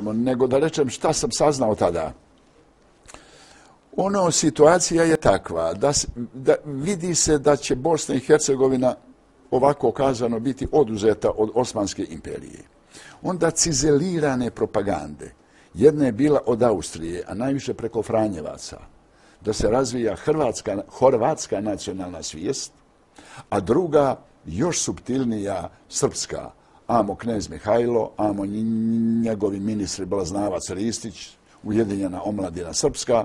nego da rečem šta sam saznao tada. Situacija je takva da vidi se da će Bosna i Hercegovina, ovako kazano, biti oduzeta od Osmanske imperije. Onda cizelirane propagande. Jedna je bila od Austrije, a najviše preko Franjevaca, da se razvija horvatska nacionalna svijest, a druga, još suptilnija, srpska. Amo knez Mihajlo, amo njegovi ministri Blaznavac Ristić, Ujedinjena omladina srpska,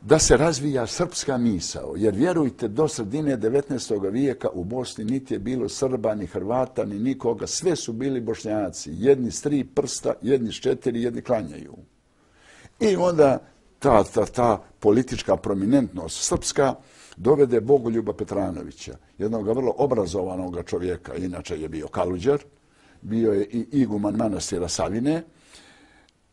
da se razvija srpska misao. Jer vjerujte, do sredine 19. vijeka u Bosni niti je bilo Srba, ni Hrvata, ni nikoga. Sve su bili Bošnjaci. Jedni s 3 prsta, jedni s 4, jedni klanjaju. I onda ta politička prominentnost srpska dovede Bogoljuba Petranovića, jednog vrlo obrazovanog čovjeka, inače je bio kaluđer, bio je i iguman manastira Savine,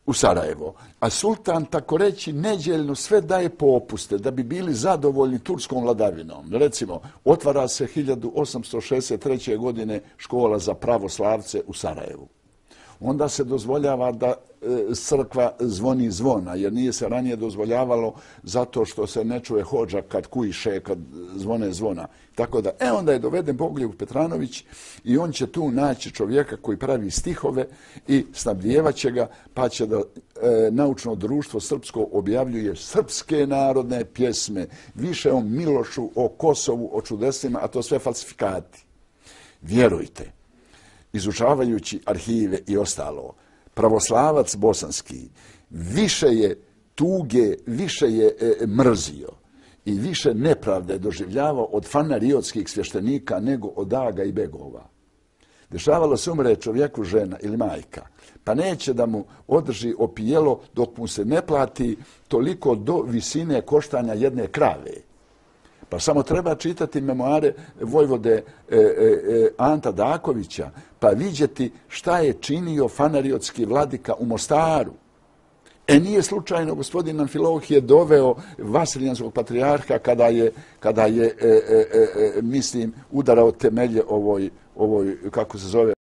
u Sarajevo. A sultan, tako reći, neđeljno sve daje popuste da bi bili zadovoljni turskom vladavinom. Recimo, otvara se 1863. godine škola za pravoslavce u Sarajevu. Onda se dozvoljava da crkva zvoni zvona, jer nije se ranije dozvoljavalo zato što se ne čuje hodža kad kujiše, kad zvone zvona. Tako da, onda je doveden Bogoljub Petranović i on će tu naći čovjeka koji pravi stihove i snabdijevaće ga, pa će da naučno društvo srpsko objavljuje srpske narodne pjesme, više o Milošu, o Kosovu, o čudesima, a to sve falsifikati. Vjerujte, izučavajući arhive i ostalo, pravoslavac bosanski više je tuge, više je mrzio i više nepravde doživljavao od fanariotskih svještenika nego od aga i begova. Dešavalo se umre čovjeku žena ili majka, pa neće da mu održi opijelo dok mu se ne plati toliko do visine koštanja jedne krave. Pa samo treba čitati memoare vojvode Anta Dakovića, pa vidjeti šta je činio fanariotski vladika u Mostaru. Nije slučajno gospodin Amfilohije doveo Vasiljanskog patrijarha kada je mislim, udarao temelje ovoj, kako se zove,